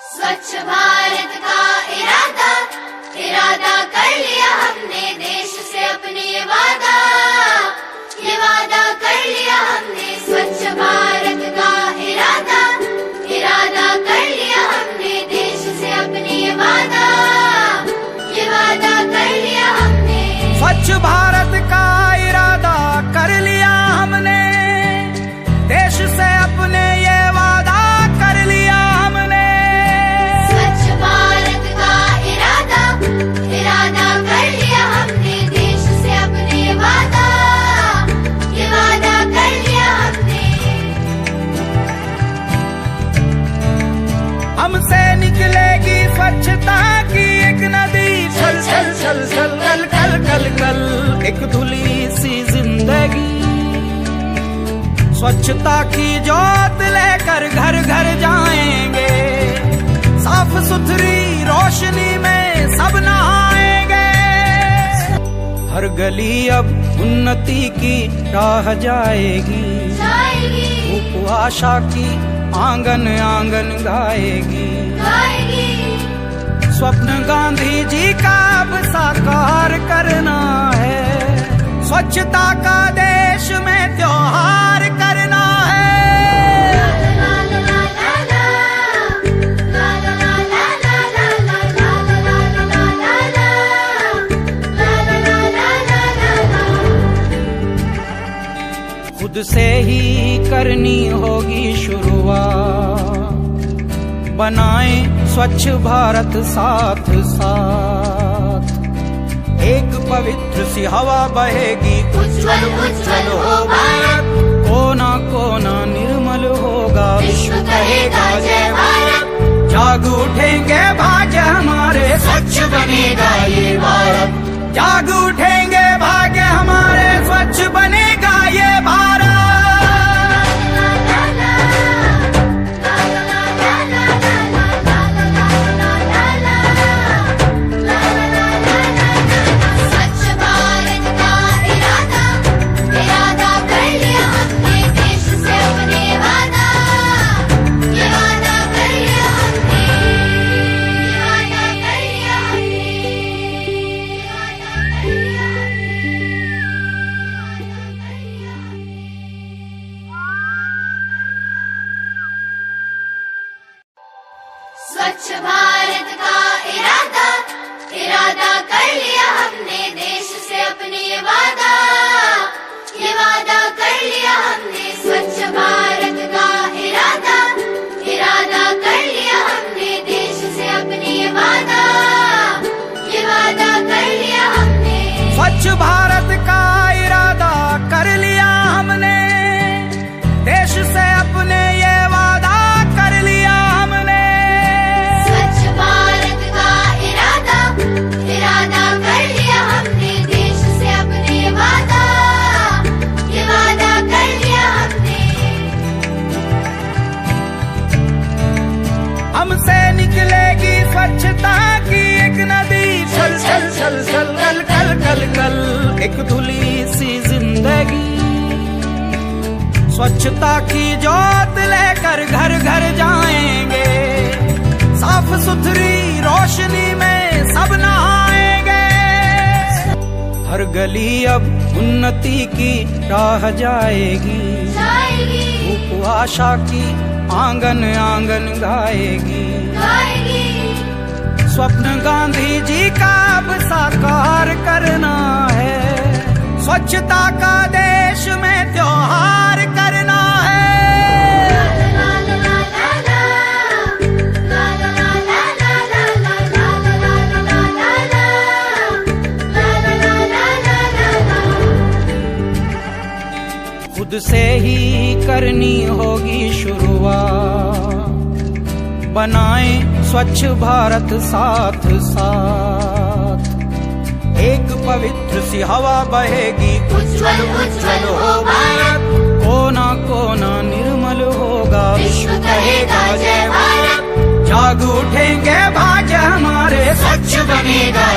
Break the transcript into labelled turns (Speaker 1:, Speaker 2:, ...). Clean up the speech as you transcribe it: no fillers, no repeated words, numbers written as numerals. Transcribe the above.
Speaker 1: स्वच्छ भारत का इरादा इरादा कर लिया हमने, देश से अपने ये वादा कर लिया हमने। स्वच्छ भारत का इरादा इरादा कर लिया हमने, देश से अपने ये वादा कर लिया हमने।
Speaker 2: स्वच्छ भारत का इरादा कर लिया हमने, देश से अपने ये वादा कर लिया हमने।
Speaker 1: स्वच्छ भारत का इरादा इरादा कर लिया हमने, देश से अपने ये वादा कर लिया हमने।
Speaker 2: हमसे निकलेगी स्वच्छता की एक नदी, छल छल छल छल कल कल कल कल एक धुली सी जिंदगी। स्वच्छता की जोत लेकर घर घर जाएंगे, साफ सुथरी रोशनी में सब नहाएंगे। हर गली अब उन्नति की राह जाएगी, धूप आशा की आंगन आंगन गाएगी। स्वप्न गांधी जी का अब साकार करना है, स्वच्छता का देश में त्योहार करना है। खुद से ही करनी होगी शुरुआत, बनाएं स्वच्छ भारत साथ साथ। एक पवित्र सी हवा बहेगी, उज्ज्वल उज्ज्वल हो भारत। कोना कोना निर्मल होगा, विश्व कहेगा जय भारत। जाग उठेंगे भाग्य हमारे, स्वच्छ बनेगा ये भारत। जाग उठेंगे भाग्य हमारे, स्वच्छ बनेगा ये भारत।
Speaker 1: स्वच्छ भारत का इरादा इरादा कर लिया हमने, देश से अपने ये वादा कर लिया हमने। स्वच्छ भारत का इरादा इरादा कर लिया हमने, देश से अपने ये वादा कर लिया हमने।
Speaker 2: स्वच्छ भारत का इरादा कर लिया हमने, देश से अपने ये वादा कर लिया हमने।
Speaker 1: स्वच्छ भारत का इरादा इरादा कर लिया हमने, देश से अपने ये वादा कर लिया हमने।
Speaker 2: हमसे निकलेगी स्वच्छता की एक नदी, छल छल छल छल कल कल कल कल एक धुली सी जिंदगी। स्वच्छता की जोत लेकर घर घर जाएंगे, साफ सुथरी रोशनी में सब नहाएंगे। हर गली अब उन्नति की राह जाएगी, धूप आशा की आंगन आंगन गाएगी। स्वप्न गांधी जी का अब साकार करना है, स्वच्छता का देश में त्योहार करना है। खुद से ही करनी होगी शुरुआत, बनाएं स्वच्छ भारत साथ साथ। एक पवित्र सी हवा बहेगी, उज्ज्वल उज्ज्वल हो भारत। कोना कोना निर्मल होगा, विश्व कहेगा जय भारत। जाग उठेंगे भाग्य हमारे, स्वच्छ बनेगा